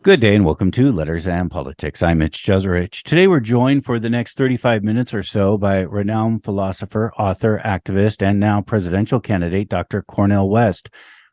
Good day and welcome to Letters and Politics. I'm Mitch Jeserich. Today we're joined for the next 35 minutes or so by renowned philosopher, author, activist, and now presidential candidate, Dr. Cornel West.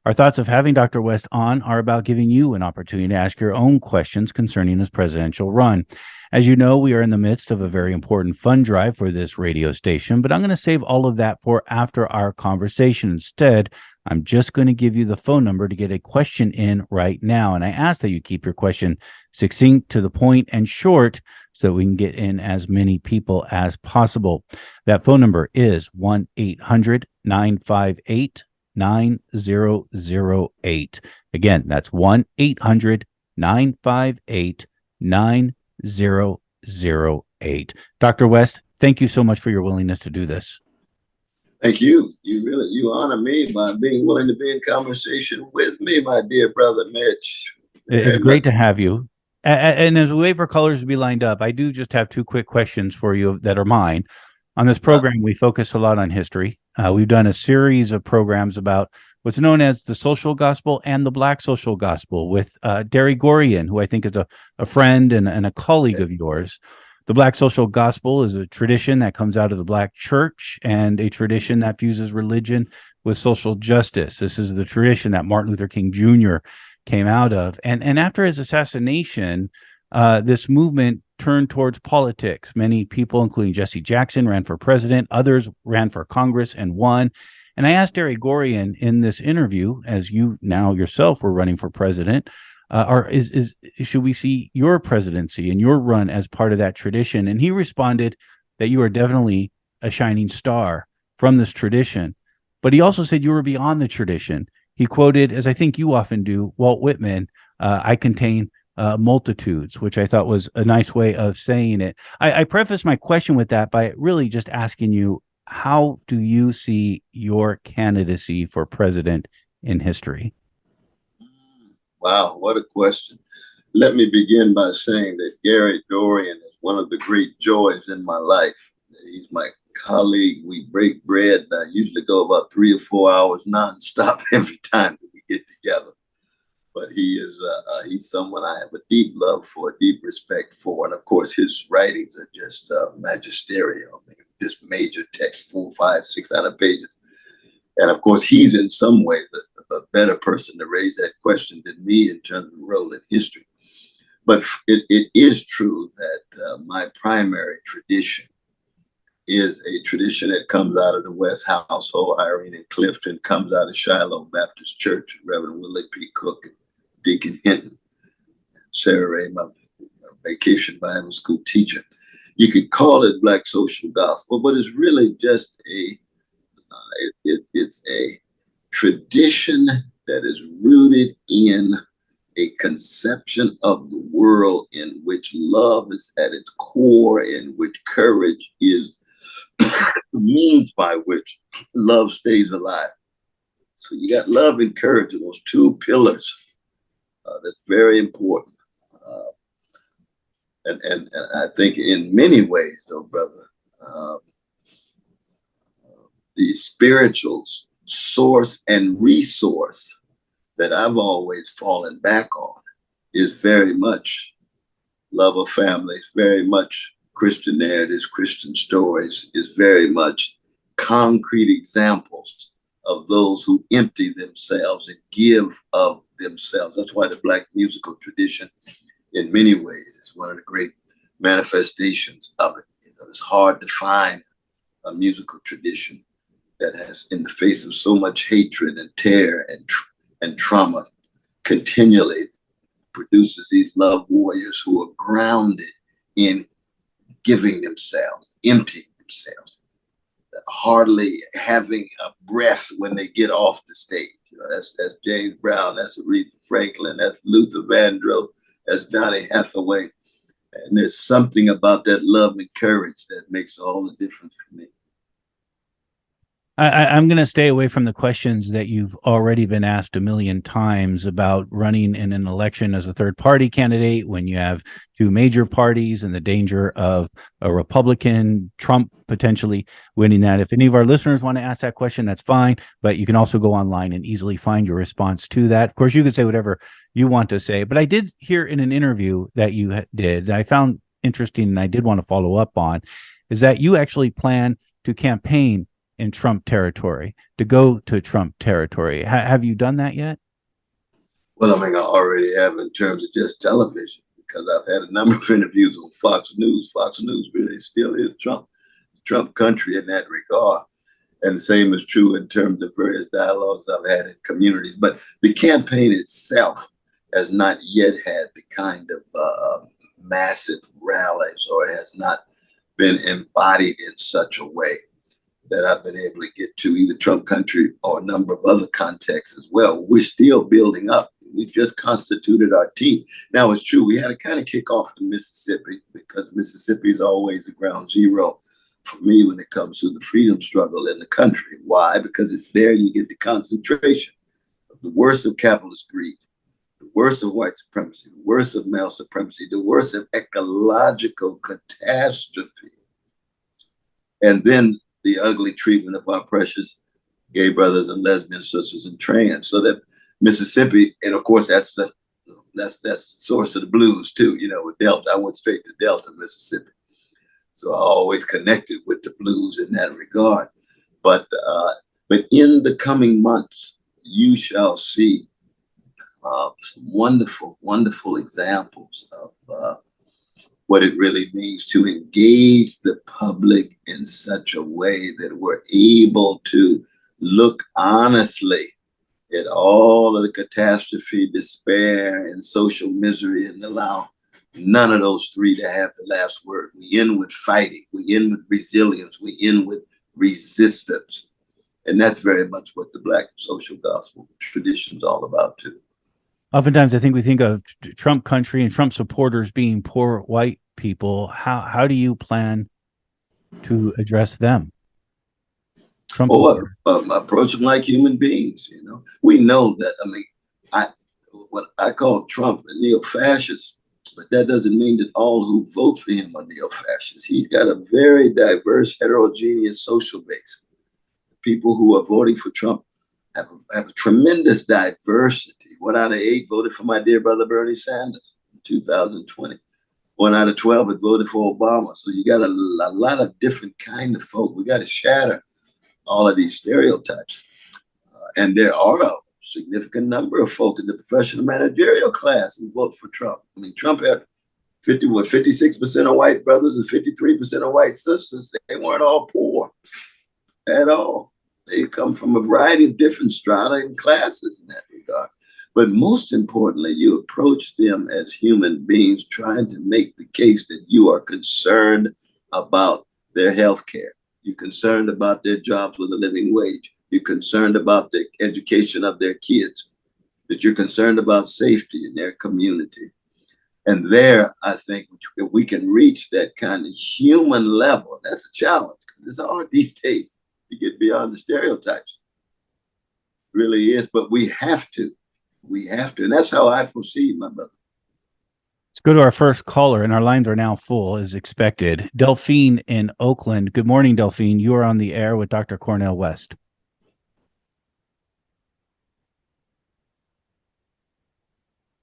Our thoughts of having Dr. West on are about giving you an opportunity to ask your own questions concerning his presidential run. As you know, we are in the midst of a very important fund drive for this radio station, but I'm going to save all of that for after our conversation. Instead, I'm just going to give you the phone number to get a question in right now. And I ask that you keep your question succinct, to the point, and short so that we can get in as many people as possible. That phone number is 1-800-958-9008. Again, that's 1-800-958-9008. Dr. West, thank you so much for your willingness to do this. Thank you. You honor me by being willing to be in conversation with me, my dear brother Mitch. It's great to have you. And as we wait for colors to be lined up, I do just have two quick questions for you that are mine. On this program, we focus a lot on history. We've done a series of programs about what's known as the social gospel and the Black social gospel with Derry Gorian, who I think is a friend and a colleague of yours. The Black social gospel is a tradition that comes out of the Black church and a tradition that fuses religion with social justice. This is the tradition that Martin Luther King Jr. came out of. And after his assassination, this movement turned towards politics. Many people, including Jesse Jackson, ran for president. Others ran for Congress and won. And I asked Derry Gorian in this interview, as you now yourself were running for president, should we see your presidency and your run as part of that tradition? And he responded that you are definitely a shining star from this tradition. But he also said you were beyond the tradition. He quoted, as I think you often do, Walt Whitman, I contain multitudes, which I thought was a nice way of saying it. I preface my question with that by really just asking you, how do you see your candidacy for president in history? Wow, what a question. Let me begin by saying that Gary Dorian is one of the great joys in my life. He's my colleague. We break bread. I usually go about 3 or 4 hours nonstop every time that we get together. But he's someone I have a deep love for, deep respect for. And of course, his writings are just magisterial, just major text, 400, 500, 600 pages. And of course, he's in some ways a better person to raise that question than me in terms of role in history. But it is true that my primary tradition is a tradition that comes out of the West household. Irene and Clifton comes out of Shiloh Baptist Church, Reverend Willie P. Cook and Deacon Hinton, Sarah Ray, my vacation Bible school teacher. You could call it Black social gospel, but it's really just it's a tradition that is rooted in a conception of the world in which love is at its core, in which courage is the means by which love stays alive. So you got love and courage, those two pillars. That's very important. And I think in many ways, though, brother, the spiritual source and resource that I've always fallen back on is very much love of families, very much Christian narratives, Christian stories, is very much concrete examples of those who empty themselves and give of themselves. That's why the Black musical tradition, in many ways, is one of the great manifestations of it. It's hard to find a musical tradition that has, in the face of so much hatred and terror and trauma, continually produces these love warriors who are grounded in giving themselves, emptying themselves, hardly having a breath when they get off the stage. That's James Brown, that's Aretha Franklin, that's Luther Vandross, that's Donny Hathaway. And there's something about that love and courage that makes all the difference for me. I'm going to stay away from the questions that you've already been asked a million times about running in an election as a third party candidate when you have two major parties and the danger of a Republican, Trump potentially winning that. If any of our listeners want to ask that question, that's fine, but you can also go online and easily find your response to that. Of course, you can say whatever you want to say, but I did hear in an interview that you did, that I found interesting and I did want to follow up on, is that you actually plan to campaign in Trump territory, to go to Trump territory. Have you done that yet? Well, I mean, I already have in terms of just television, because I've had a number of interviews on Fox News. Fox News really still is Trump country in that regard. And the same is true in terms of various dialogues I've had in communities. But the campaign itself has not yet had the kind of massive rallies, or it has not been embodied in such a way that I've been able to get to either Trump country or a number of other contexts as well. We're still building up. We just constituted our team. Now, it's true, we had to kind of kick off in Mississippi, because Mississippi is always the ground zero for me when it comes to the freedom struggle in the country. Why? Because it's there you get the concentration of the worst of capitalist greed, the worst of white supremacy, the worst of male supremacy, the worst of ecological catastrophe, and then the ugly treatment of our precious gay brothers and lesbian sisters and trans. So that Mississippi, and of course that's the source of the blues too. You know, with Delta, I went straight to Delta, Mississippi, so I always connected with the blues in that regard. But in the coming months, you shall see some wonderful, wonderful examples of what it really means to engage the public in such a way that we're able to look honestly at all of the catastrophe, despair, and social misery, and allow none of those three to have the last word. We end with fighting, we end with resilience, we end with resistance. And that's very much what the Black social gospel tradition is all about too. Oftentimes, I think we think of Trump country and Trump supporters being poor white people. How do you plan to address them? Trump approach them like human beings. You know, we know that. I mean, what I call Trump a neo-fascist, but that doesn't mean that all who vote for him are neo-fascists. He's got a very diverse, heterogeneous social base. People who are voting for Trump have a tremendous diversity. 1 out of 8 voted for my dear brother Bernie Sanders in 2020. 1 out of 12 had voted for Obama. So you got a lot of different kind of folk. We got to shatter all of these stereotypes. And there are a significant number of folk in the professional managerial class who vote for Trump. I mean, Trump had 56% of white brothers and 53% of white sisters. They weren't all poor at all. They come from a variety of different strata and classes in that regard. But most importantly, you approach them as human beings, trying to make the case that you are concerned about their health care. You're concerned about their jobs with a living wage. You're concerned about the education of their kids, that you're concerned about safety in their community. And there, I think if we can reach that kind of human level, that's a challenge. It's hard these days to get beyond the stereotypes. It really is, but we have to. We have to. And that's how I proceed, my brother. Let's go to our first caller, and our lines are now full as expected. Delphine in Oakland. Good morning, Delphine. You are on the air with Dr. Cornel West.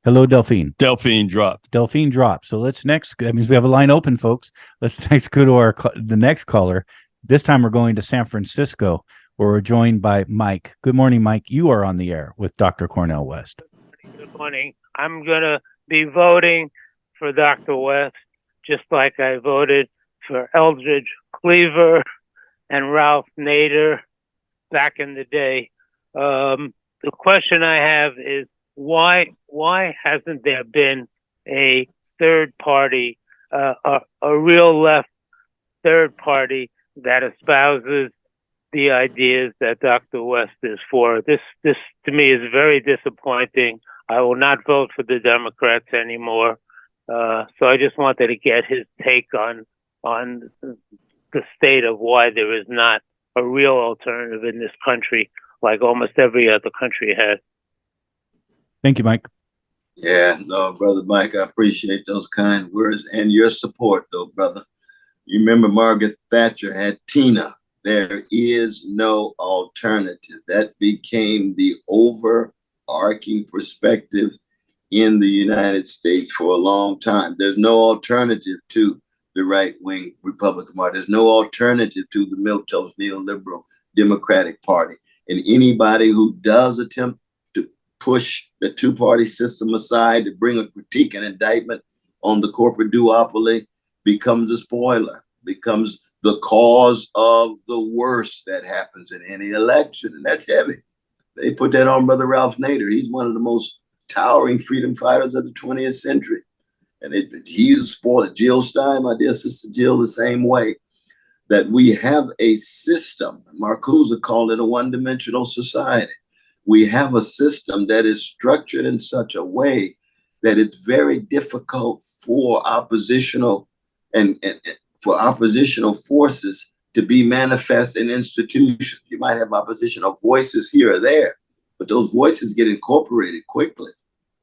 Hello, Delphine. Delphine dropped. Delphine dropped. So let's next. That means we have a line open, folks. Let's next go to the next caller. This time we're going to San Francisco, where we're joined by Mike. Good morning, Mike. You are on the air with Dr. Cornel West. Good morning. I'm going to be voting for Dr. West, just like I voted for Eldridge Cleaver and Ralph Nader back in the day. The question I have is, why hasn't there been a third party, a real left third party that espouses the ideas that Dr. West is for? This to me is very disappointing. I will not vote for the Democrats anymore. So I just wanted to get his take on the state of why there is not a real alternative in this country, like almost every other country has. Thank you, Mike. Yeah, no, Brother Mike, I appreciate those kind words and your support, though, brother. You remember Margaret Thatcher had Tina. There is no alternative. That became the overarching perspective in the United States for a long time. There's no alternative to the right-wing Republican Party. There's no alternative to the milquetoast neoliberal Democratic Party. And anybody who does attempt to push the two-party system aside to bring a critique and indictment on the corporate duopoly becomes a spoiler, becomes the cause of the worst that happens in any election. And that's heavy. They put that on Brother Ralph Nader. He's one of the most towering freedom fighters of the 20th century. And he's a spoiler. Jill Stein, my dear sister Jill, the same way. That we have a system, Marcuse called it a one-dimensional society. We have a system that is structured in such a way that it's very difficult for oppositional and for oppositional forces to be manifest in institutions. You might have oppositional voices here or there, but those voices get incorporated quickly.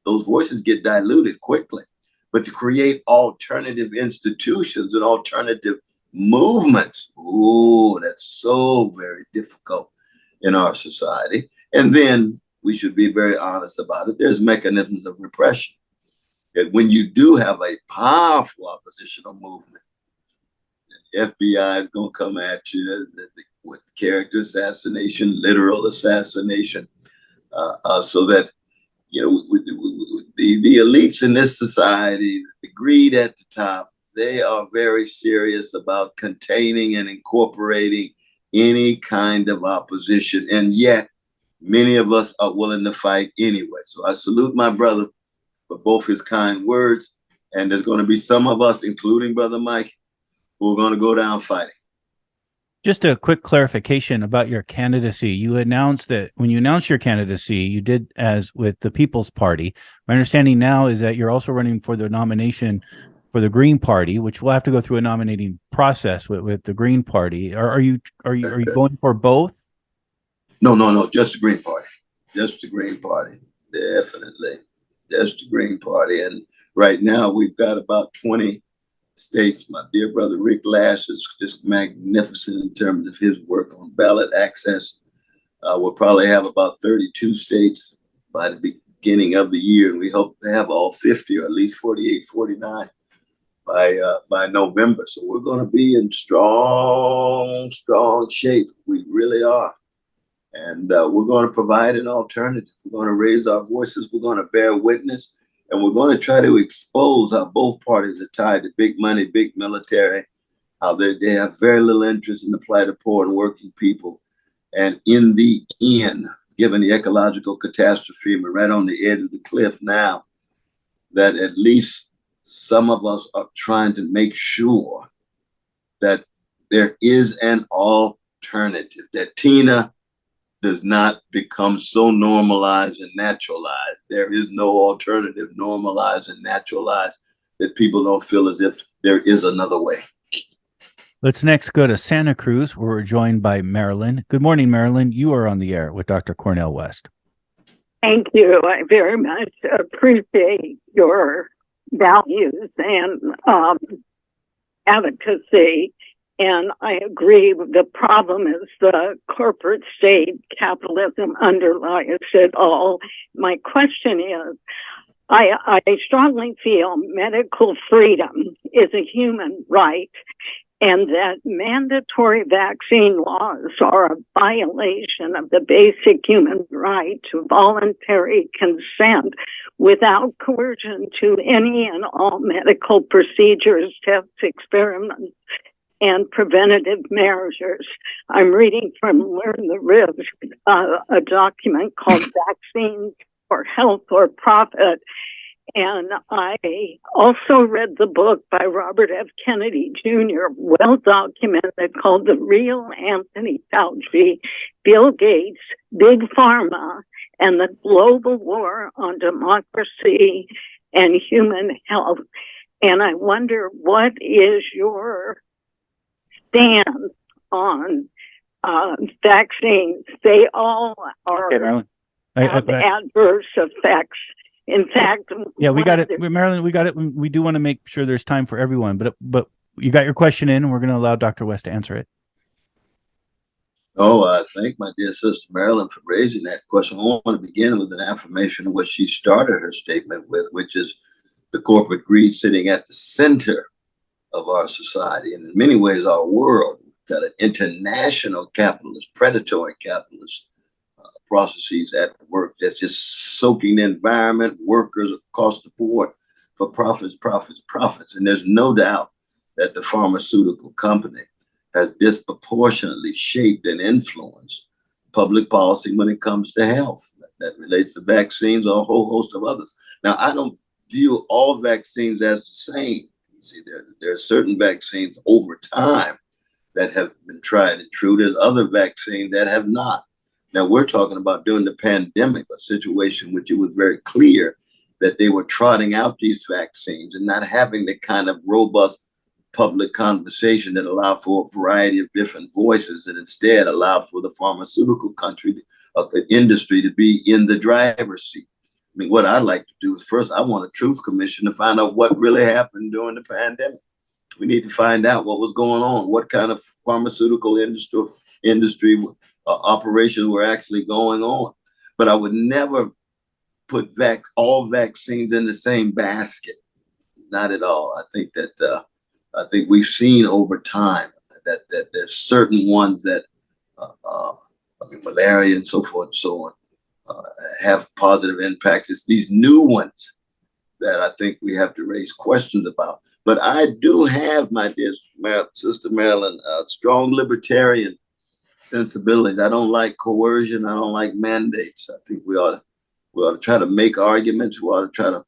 Those voices get diluted quickly. But to create alternative institutions and alternative movements, ooh, that's so very difficult in our society. And then we should be very honest about it. There's mechanisms of repression. That when you do have a powerful oppositional movement, the FBI is going to come at you with character assassination, literal assassination, so that, you know, the elites in this society, the greed at the top, they are very serious about containing and incorporating any kind of opposition. And yet, many of us are willing to fight anyway. So I salute my brother for both his kind words. And there's going to be some of us, including Brother Mike, who are going to go down fighting. Just a quick clarification about your candidacy. You announced that when you announced your candidacy, you did as with the People's Party. My understanding now is that you're also running for the nomination for the Green Party, which will have to go through a nominating process with the Green Party. Are you going for both? No, just the Green Party. Just the Green Party. Definitely. Just the Green Party. And right now we've got about 20 states. My dear brother Rick Lash is just magnificent in terms of his work on ballot access. We'll probably have about 32 states by the beginning of the year, and we hope to have all 50 or at least 48, 49 by November. So we're going to be in strong shape. We really are. And we're going to provide an alternative. We're going to raise our voices. We're going to bear witness. And we're going to try to expose how both parties are tied to big money, big military, how they have very little interest in the plight of poor and working people. And in the end, given the ecological catastrophe, we're right on the edge of the cliff now, that at least some of us are trying to make sure that there is an alternative, that Tina does not become so normalized and naturalized. There is no alternative normalized and naturalized that people don't feel as if there is another way. Let's next go to Santa Cruz, where we're joined by Marilyn. Good morning, Marilyn. You are on the air with Dr. Cornel West. Thank you. I very much appreciate your values and advocacy. And I agree, the problem is the corporate state, capitalism underlies it all. My question is, I strongly feel medical freedom is a human right, and that mandatory vaccine laws are a violation of the basic human right to voluntary consent without coercion to any and all medical procedures, tests, experiments, and preventative measures. I'm reading from Learn the Ribs, a document called Vaccines for Health or Profit. And I also read the book by Robert F. Kennedy Jr., well documented, called The Real Anthony Fauci, Bill Gates, Big Pharma, and the Global War on Democracy and Human Health. And I wonder, what is your stand on vaccines, they all are Okay, Marilyn. have adverse effects. In fact, Yeah, we got it. Marilyn, we got it. We do want to make sure there's time for everyone, but you got your question in, and we're going to allow Dr. West to answer it. Oh, I thank my dear sister Marilyn for raising that question. I want to begin with an affirmation of what she started her statement with, which is the corporate greed sitting at the center of our society and in many ways our world. We've got an international capitalist, predatory capitalist processes at work that's just soaking the environment, workers across the board for profits, profits, profits. And there's no doubt that the pharmaceutical company has disproportionately shaped and influenced public policy when it comes to health. That relates to vaccines or a whole host of others. Now, I don't view all vaccines as the same. You see, there are certain vaccines over time that have been tried and true. There's other vaccines that have not. Now, we're talking about during the pandemic, a situation which it was very clear that they were trotting out these vaccines and not having the kind of robust public conversation that allowed for a variety of different voices and instead allowed for the pharmaceutical industry to be in the driver's seat. I mean, what I'd like to do is first, I want a truth commission to find out what really happened during the pandemic. We need to find out what was going on, what kind of pharmaceutical industry operations were actually going on. But I would never put all vaccines in the same basket. Not at all. I think we've seen over time that there's certain ones that, malaria and so forth and so on, have positive impacts. It's these new ones that I think we have to raise questions about. But I do have, my dear sister Marilyn, strong libertarian sensibilities. I don't like coercion. I don't like mandates. I think we ought to try to make arguments. We ought to try to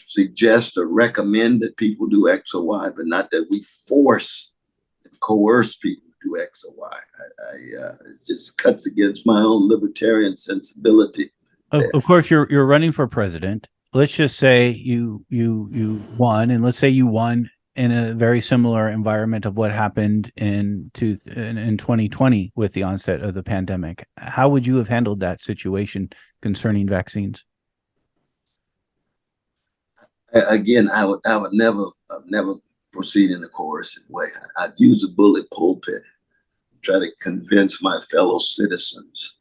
suggest or recommend that people do X or Y, but not that we force and coerce people to do X or Y. It just cuts against my own libertarian sensibility. Of course, you're running for president. Let's just say you won, and let's say you won in a very similar environment of what happened in 2020 with the onset of the pandemic. How would you have handled that situation concerning vaccines? Again, I would never proceed in a coercive way. I'd use a bullet pulpit, try to convince my fellow citizens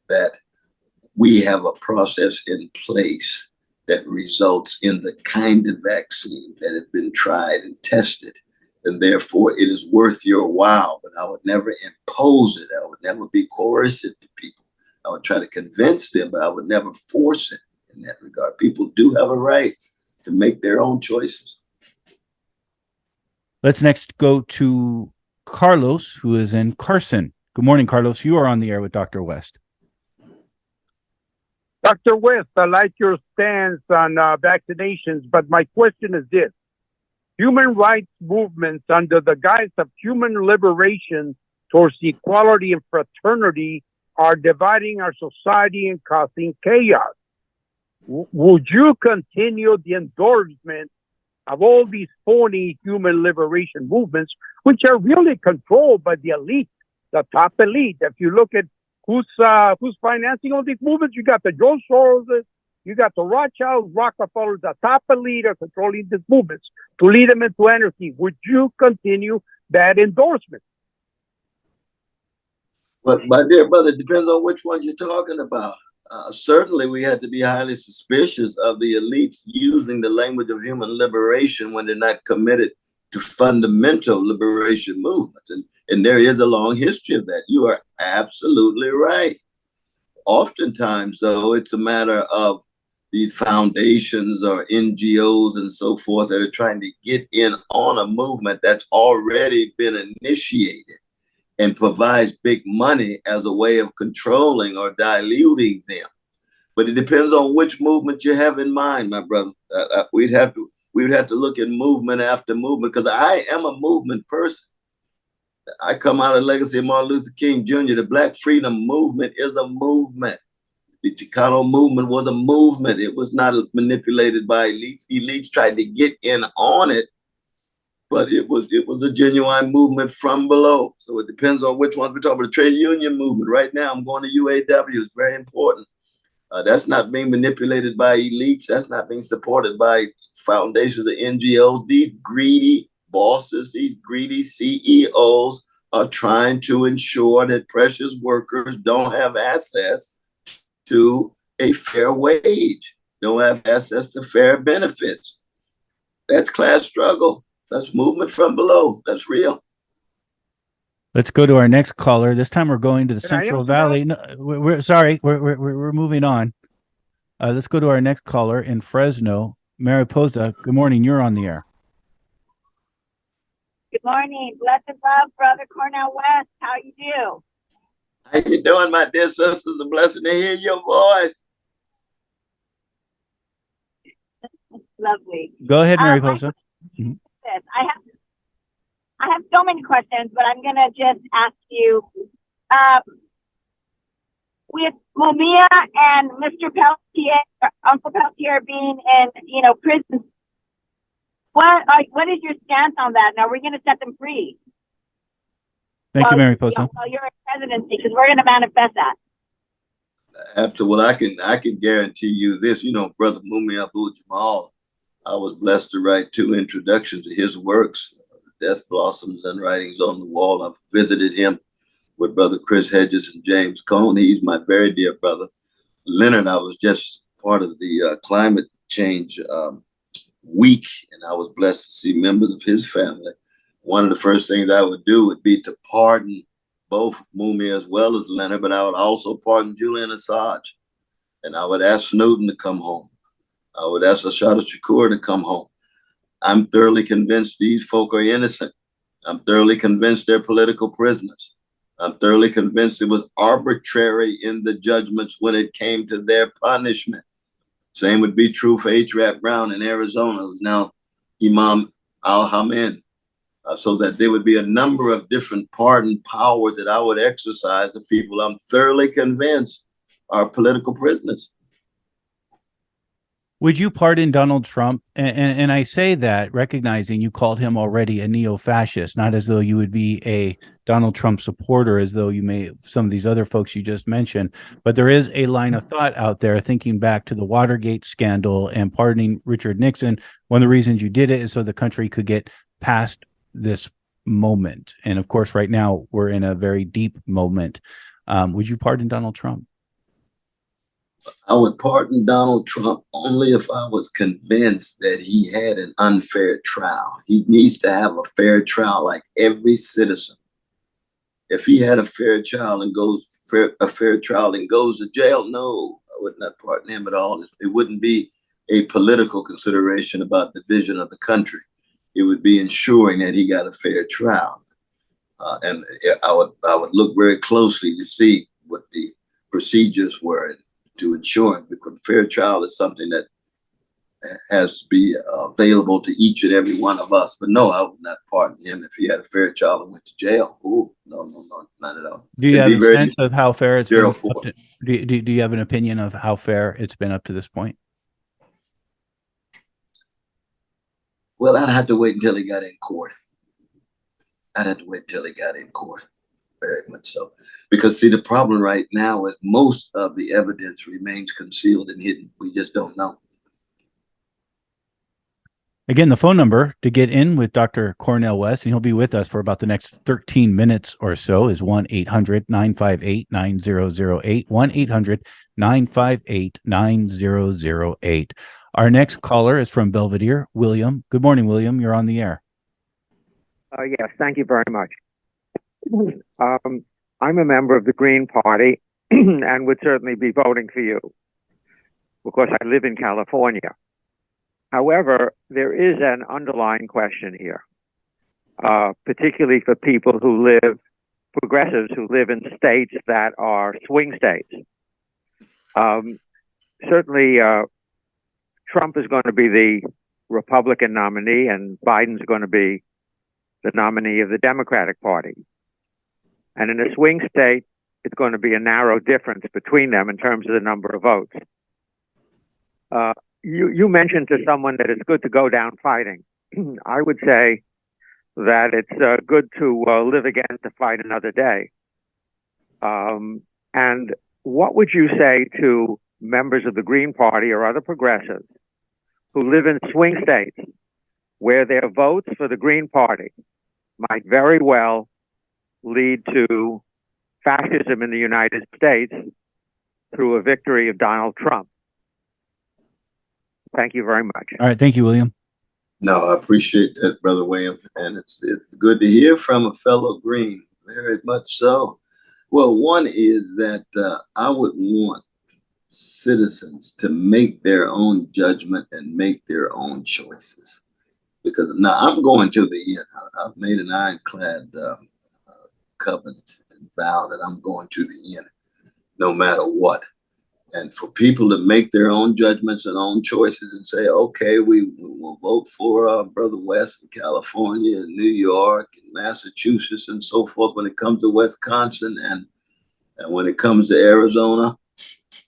that we have a process in place that results in the kind of vaccine that have been tried and tested. And therefore it is worth your while, but I would never impose it. I would never be coercive to people. I would try to convince them, but I would never force it in that regard. People do have a right to make their own choices. Let's next go to Carlos, who is in Carson. Good morning, Carlos. You are on the air with Dr. West. Dr. West, I like your stance on vaccinations, but my question is this. Human rights movements under the guise of human liberation towards equality and fraternity are dividing our society and causing chaos. Would you continue the endorsement of all these phony human liberation movements, which are really controlled by the elite, the top elite? If you look at who's financing all these movements, you got the George Soros, you got the Rothschilds, Rockefellers, the top elite are controlling these movements to lead them into anarchy. Would you continue that endorsement? But my dear brother, it depends on which ones you're talking about. Certainly, we had to be highly suspicious of the elites using the language of human liberation when they're not committed to fundamental liberation movements. And there is a long history of that. You are absolutely right. Oftentimes, though, it's a matter of these foundations or NGOs and so forth that are trying to get in on a movement that's already been initiated and provides big money as a way of controlling or diluting them. But it depends on which movement you have in mind, my brother. We would have to look at movement after movement, because I am a movement person. I come out of the legacy of Martin Luther King Jr. The Black Freedom Movement is a movement. The Chicano movement was a movement. It was not manipulated by elites. Elites tried to get in on it but it was a genuine movement from below. So it depends on which ones we're talking about. The trade union movement. Right now, I'm going to UAW. It's very important. That's not being manipulated by elites. That's not being supported by foundations of NGOs. These greedy bosses, these greedy CEOs are trying to ensure that precious workers don't have access to a fair wage, don't have access to fair benefits. That's class struggle. That's movement from below. That's real. Let's go to our next caller. This time we're going to the Can I Central answer Valley. No, we're sorry. We're moving on. Let's go to our next caller in Fresno, Mariposa. Good morning. You're on the air. Good morning. Blessed love, Brother Cornel West. How you do? How you doing, my dear sisters? A blessing to hear your voice. Lovely. Go ahead, Mariposa. I have so many questions, but I'm gonna just ask you. With Mumia and Mr. Peltier, Uncle Peltier being in, prison, what is your stance on that? Now we're gonna set them free. Thank you, Mariposa. While you're in presidency, because we're gonna manifest that. After what I can guarantee you this, Brother Mumia Abu-Jamal, I was blessed to write 2 introductions to his works, Death Blossoms and Writings on the Wall. I've visited him with Brother Chris Hedges and James Cone. He's my very dear brother. Leonard, I was just part of the climate change week, and I was blessed to see members of his family. One of the first things I would do would be to pardon both Mumia as well as Leonard, but I would also pardon Julian Assange. And I would ask Snowden to come home. I would ask Ashada Shakur to come home. I'm thoroughly convinced these folk are innocent. I'm thoroughly convinced they're political prisoners. I'm thoroughly convinced it was arbitrary in the judgments when it came to their punishment. Same would be true for H. Rap Brown in Arizona, who's now Imam al-Hamed. So that there would be a number of different pardon powers that I would exercise of people I'm thoroughly convinced are political prisoners. Would you pardon Donald Trump? And I say that recognizing you called him already a neo-fascist, not as though you would be a Donald Trump supporter, as though you may some of these other folks you just mentioned. But there is a line of thought out there thinking back to the Watergate scandal and pardoning Richard Nixon. One of the reasons you did it is so the country could get past this moment. And of course, right now we're in a very deep moment. Would you pardon Donald Trump? I would pardon Donald Trump only if I was convinced that he had an unfair trial. He needs to have a fair trial like every citizen. If he had a fair trial and goes to jail, no, I would not pardon him at all. It wouldn't be a political consideration about the vision of the country. It would be ensuring that he got a fair trial. And I would look very closely to see what the procedures were to ensure it, because fair trial is something that has to be available to each and every one of us. But no, I would not pardon him if he had a fair trial and went to jail. Ooh, no, not at all. Do you have a sense of how fair it's been? Do you have an opinion of how fair it's been up to this point? Well, I'd have to wait until he got in court. Very much so. Because, see, the problem right now is most of the evidence remains concealed and hidden. We just don't know. Again, the phone number to get in with Dr. Cornel West, and he'll be with us for about the next 13 minutes or so, is 1-800-958-9008, 1-800-958-9008. Our next caller is from Belvedere, William. Good morning, William. You're on the air. Yes, thank you very much. I'm a member of the Green Party and would certainly be voting for you because I live in California. However, there is an underlying question here, particularly for people progressives who live in states that are swing states. Certainly, Trump is going to be the Republican nominee and Biden's going to be the nominee of the Democratic Party. And in a swing state, it's going to be a narrow difference between them in terms of the number of votes. You mentioned to someone that it's good to go down fighting. I would say that it's good to live again to fight another day. And what would you say to members of the Green Party or other progressives who live in swing states where their votes for the Green Party might very well lead to fascism in the United States through a victory of Donald Trump? Thank you very much. All right. Thank you, William. No, I appreciate that, Brother William. And it's good to hear from a fellow Green, very much so. Well, one is that I would want citizens to make their own judgment and make their own choices. Because now I'm going to the end. I've made an ironclad covenant and vow that I'm going to the end, no matter what. And for people to make their own judgments and own choices and say, okay, we will vote for Brother West in California and New York and Massachusetts and so forth when it comes to Wisconsin and when it comes to Arizona,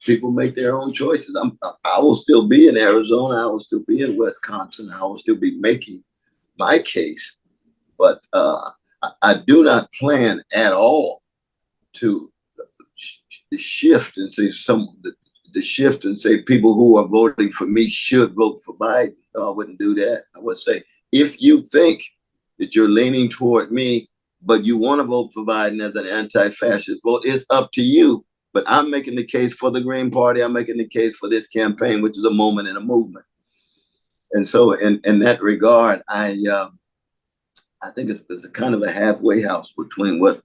people make their own choices. I will still be in Arizona. I will still be in Wisconsin. I will still be making my case. But I do not plan at all to shift and say the shift and say people who are voting for me should vote for Biden. No, I wouldn't do that. I would say, if you think that you're leaning toward me, but you want to vote for Biden as an anti-fascist vote, it's up to you. But I'm making the case for the Green Party. I'm making the case for this campaign, which is a moment in a movement. And so in that regard, I think it's a kind of a halfway house between what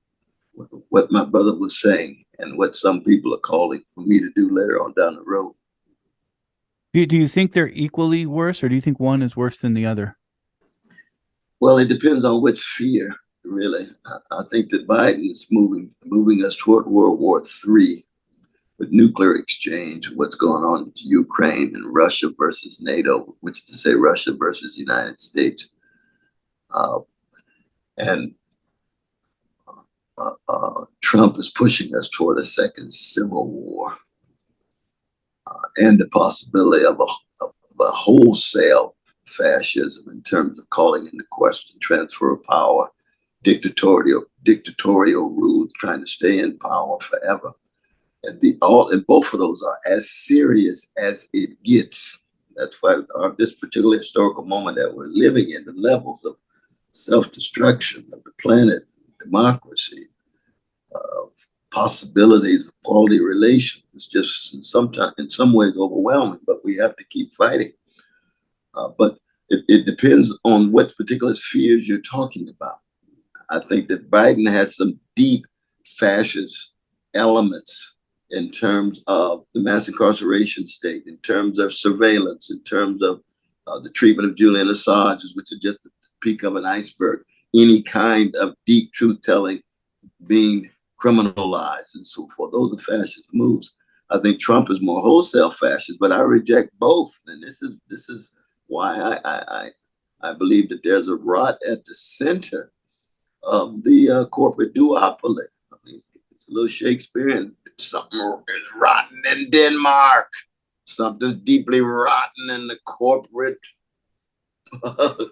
my brother was saying and what some people are calling for me to do later on down the road. Do you think they're equally worse, or do you think one is worse than the other? Well, it depends on which sphere, really. I think that Biden is moving us toward World War III with nuclear exchange, what's going on in Ukraine and Russia versus NATO, which is to say Russia versus the United States. And Trump is pushing us toward a second civil war and the possibility of a wholesale fascism in terms of calling into question transfer of power, dictatorial rule, trying to stay in power forever. And both of those are as serious as it gets. That's why this particular historical moment that we're living in, the levels of self-destruction of the planet, democracy, possibilities of quality relations, is just in some ways overwhelming, but we have to keep fighting. But it depends on what particular spheres you're talking about. I think that Biden has some deep fascist elements in terms of the mass incarceration state, in terms of surveillance, in terms of the treatment of Julian Assange, which is just the peak of an iceberg. Any kind of deep truth-telling being criminalized and so forth. Those are fascist moves. I think Trump is more wholesale fascist, but I reject both. And this is why I believe that there's a rot at the center of the corporate duopoly. I mean, it's a little Shakespearean. Something is rotten in Denmark. Something deeply rotten in the corporate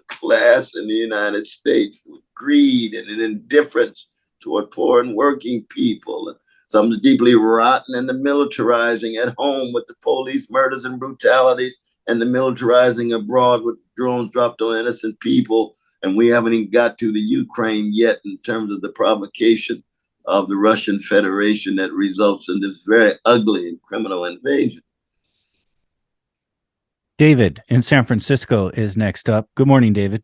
class in the United States, with greed and an indifference toward poor and working people. Something deeply rotten in the militarizing at home with the police murders and brutalities, and the militarizing abroad with drones dropped on innocent people. And we haven't even got to the Ukraine yet in terms of the provocation of the Russian Federation that results in this very ugly and criminal invasion. David in San Francisco is next up. Good morning, David.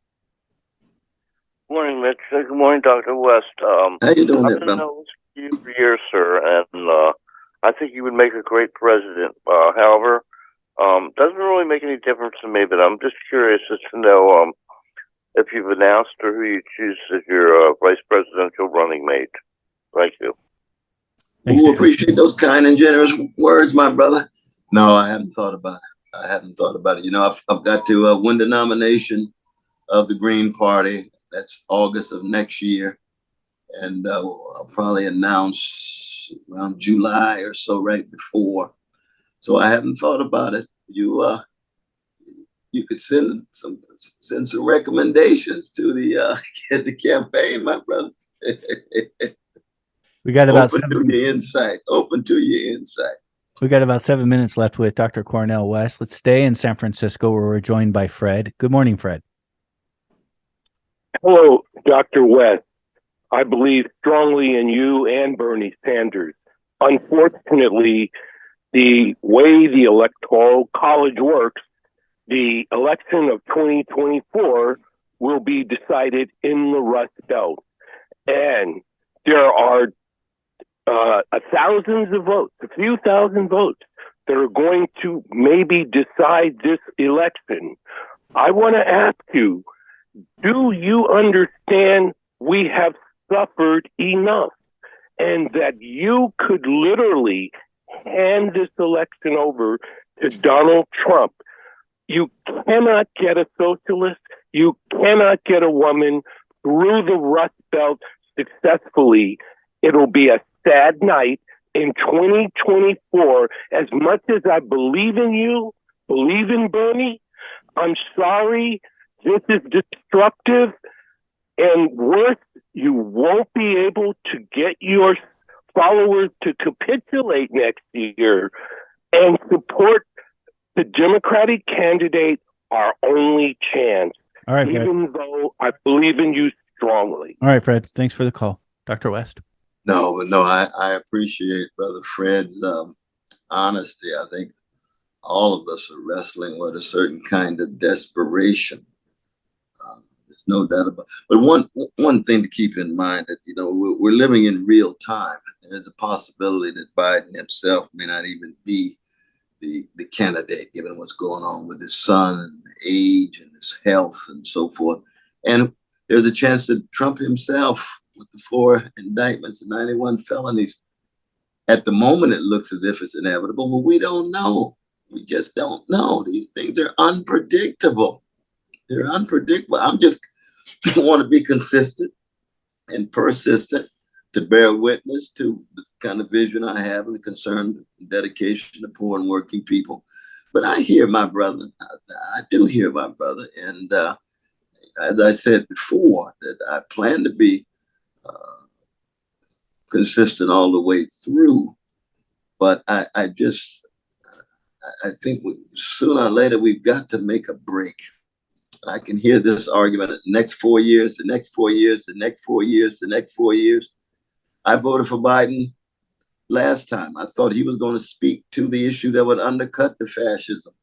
Morning, Mitch. Good morning, Dr. West. How you doing there, I've been brother? listening to you for years, sir, and I think you would make a great president. However, doesn't really make any difference to me, but I'm just curious as to know if you've announced or who you choose as your vice presidential running mate. Thank you. Thanks, Ooh, David. appreciate those kind and generous words, my brother. No, I haven't thought about it. You know, I've got to win the nomination of the Green Party. That's August of next year. And I'll probably announce around July or so, right before. So I haven't thought about it. you could send some recommendations to the campaign, my brother. We got about Open to your insight. Open to your insight. We got about 7 minutes left with Dr. Cornel West. Let's stay in San Francisco, where we're joined by Fred. Good morning, Fred. Hello, Dr. West. I believe strongly in you and Bernie Sanders. Unfortunately, the way the Electoral College works, the election of 2024 will be decided in the Rust Belt. And there are thousands of votes, a few thousand votes that are going to maybe decide this election. I want to ask you, do you understand we have suffered enough and that you could literally hand this election over to Donald Trump? You cannot get a socialist, you cannot get a woman through the Rust Belt successfully. It'll be a sad night in 2024. As much as I believe in you, believe in Bernie, I'm sorry, this is destructive, and worse, you won't be able to get your followers to capitulate next year and support the Democratic candidate, our only chance. All right, Fred. Even though I believe in you strongly. All right, Fred. Thanks for the call. Dr. West. No, I appreciate Brother Fred's honesty. I think all of us are wrestling with a certain kind of desperation. There's no doubt about it. But one thing to keep in mind that, we're living in real time. There's a possibility that Biden himself may not even be the candidate, given what's going on with his son and age and his health and so forth. And there's a chance that Trump himself, with the 4 indictments and 91 felonies, at the moment it looks as if it's inevitable, but we don't know. We just don't know. These things are unpredictable. They're unpredictable. I'm just want to be consistent and persistent to bear witness to the kind of vision I have and the concern and dedication to poor and working people. But I hear my brother. I do hear my brother. And as I said before, that I plan to be consistent all the way through. But I think sooner or later we've got to make a break. I can hear this argument: the next 4 years, the next 4 years, the next 4 years, the next 4 years. I voted for Biden last time. I thought he was going to speak to the issue that would undercut the fascism,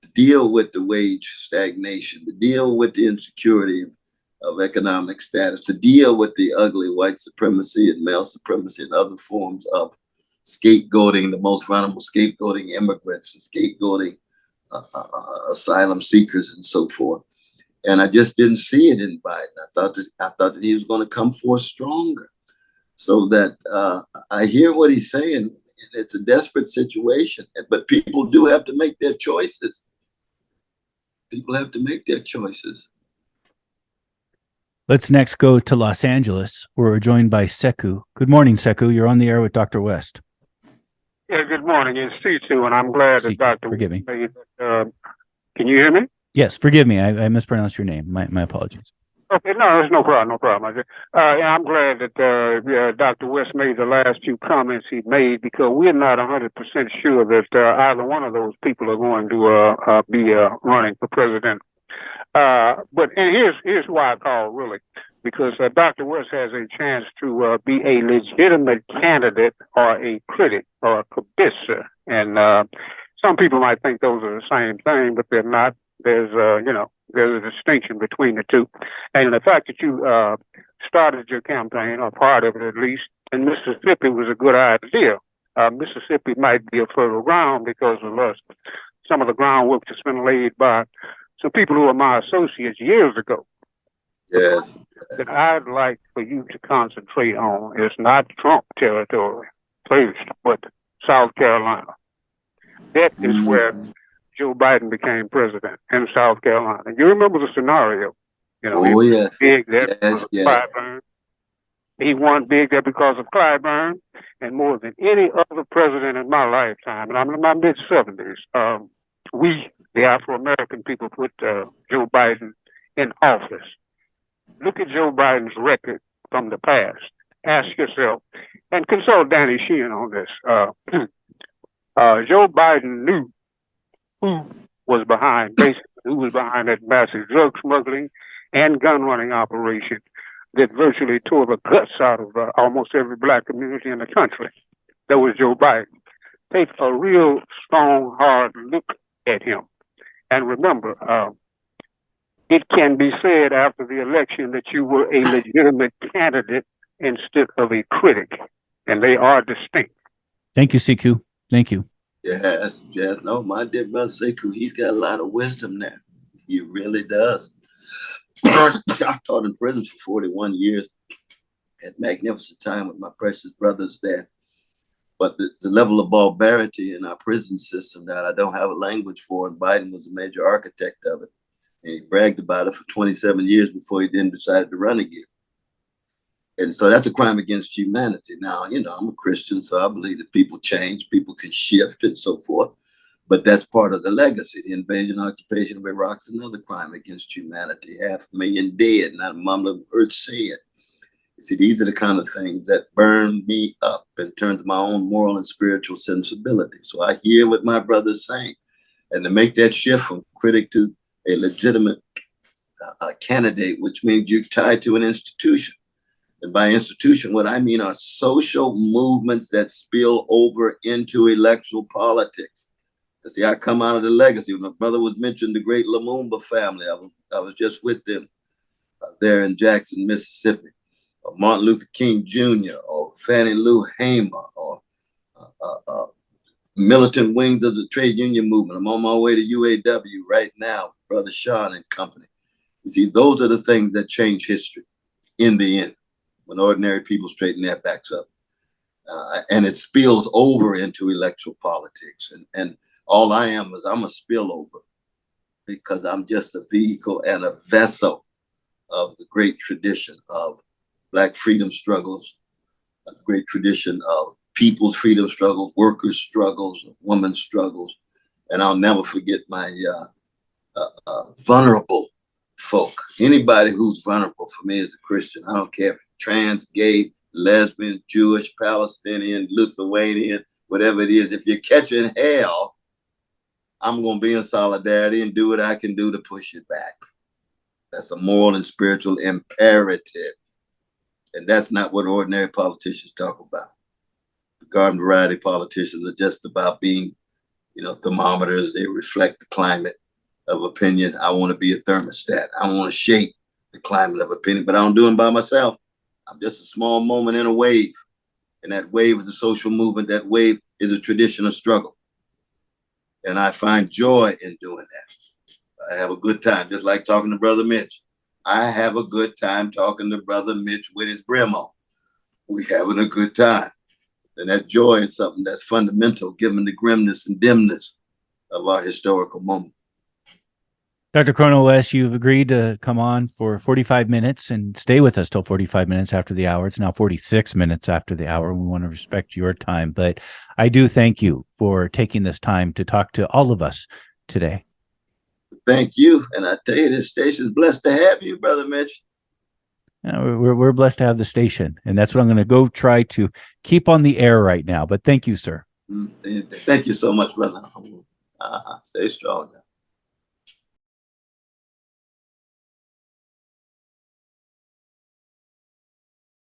to deal with the wage stagnation, to deal with the insecurity of economic status, to deal with the ugly white supremacy and male supremacy and other forms of scapegoating, the most vulnerable, scapegoating immigrants, and scapegoating asylum seekers and so forth. And I just didn't see it in Biden. I thought that he was going to come forth stronger. So that I hear what he's saying. It's a desperate situation, but people do have to make their choices. People have to make their choices. Let's next go to Los Angeles, where we're joined by Sekou. Good morning, Sekou. You're on the air with Dr. West. Yeah, good morning. It's C2, and I'm glad that Dr. Forgive me. Can you hear me? Yes, forgive me. I mispronounced your name. My apologies. Okay, no, there's no problem. I'm glad that Dr. West made the last few comments he made, because we're not 100% sure that either one of those people are going to be running for president. And here's why I called, really, because Dr. West has a chance to be a legitimate candidate or a critic or a cabisser. And some people might think those are the same thing, but they're not. There's a distinction between the two. And the fact that you started your campaign, or part of it at least, in Mississippi was a good idea. Mississippi might be a fertile ground because of some of the groundwork that's been laid by some people who are my associates years ago. Yes. That I'd like for you to concentrate on is not Trump territory, please, but South Carolina. That is where Joe Biden became president, in South Carolina. You remember the scenario? Yes. Big there because of Clyburn. He won big there because of Clyburn, and more than any other president in my lifetime, and I'm in my mid-70s, we, the Afro-American people, put Joe Biden in office. Look at Joe Biden's record from the past. Ask yourself, and consult Danny Sheehan on this. Joe Biden knew who was behind, basically, who was behind that massive drug smuggling and gun running operation that virtually tore the guts out of almost every black community in the country. That was Joe Biden. Take a real strong, hard look at him. And remember, it can be said after the election that you were a legitimate candidate instead of a critic, and they are distinct. Thank you, CQ. Thank you. Yes, no, my dear brother Sekou, he's got a lot of wisdom there. He really does. I've taught in prison for 41 years. Had magnificent time with my precious brothers there. But the level of barbarity in our prison system that I don't have a language for, and Biden was a major architect of it. And he bragged about it for 27 years before he then decided to run again. And so that's a crime against humanity. Now, you know, I'm a Christian, so I believe that people change, people can shift and so forth. But that's part of the legacy. The invasion, occupation of Iraq is another crime against humanity. 500,000 dead, not a mumble of earth said. You see, these are the kind of things that burn me up in terms of my own moral and spiritual sensibility. So I hear what my brother's saying. And to make that shift from critic to a legitimate candidate, which means you're tied to an institution. And by institution, what I mean are social movements that spill over into electoral politics. You see, I come out of the legacy. My brother was mentioned the great Lumumba family. I was just with them there in Jackson, Mississippi. Or Martin Luther King Jr. or Fannie Lou Hamer or militant wings of the trade union movement. I'm on my way to UAW right now, Brother Sean and company. You see, those are the things that change history in the end, when ordinary people straighten their backs up. And it spills over into electoral politics. And all I am is I'm a spillover because I'm just a vehicle and a vessel of the great tradition of Black freedom struggles, a great tradition of people's freedom struggles, workers' struggles, women's struggles. And I'll never forget my vulnerable folk. Anybody who's vulnerable for me as a Christian, I don't care if trans, gay, lesbian, Jewish, Palestinian, Lithuanian, whatever it is, if you're catching hell, I'm going to be in solidarity and do what I can do to push it back. That's a moral and spiritual imperative. And that's not what ordinary politicians talk about. The garden variety politicians are just about being, you know, thermometers. They reflect the climate of opinion. I want to be a thermostat. I want to shape the climate of opinion, but I don't do it by myself. I'm just a small moment in a wave. And that wave is a social movement. That wave is a tradition of struggle. And I find joy in doing that. I have a good time, just like talking to Brother Mitch. I have a good time talking to Brother Mitch with his brim on. We're having a good time. And that joy is something that's fundamental, given the grimness and dimness of our historical moment. Dr. Cornel West, you've agreed to come on for 45 minutes and stay with us till 45 minutes after the hour. It's now 46 minutes after the hour. We want to respect your time, but I do thank you for taking this time to talk to all of us today. Thank you. And I tell you, this station is blessed to have you, Brother Mitch. We're blessed to have the station, and that's what I'm going to go try to keep on the air right now. But thank you, sir. Thank you so much, brother. Stay strong now.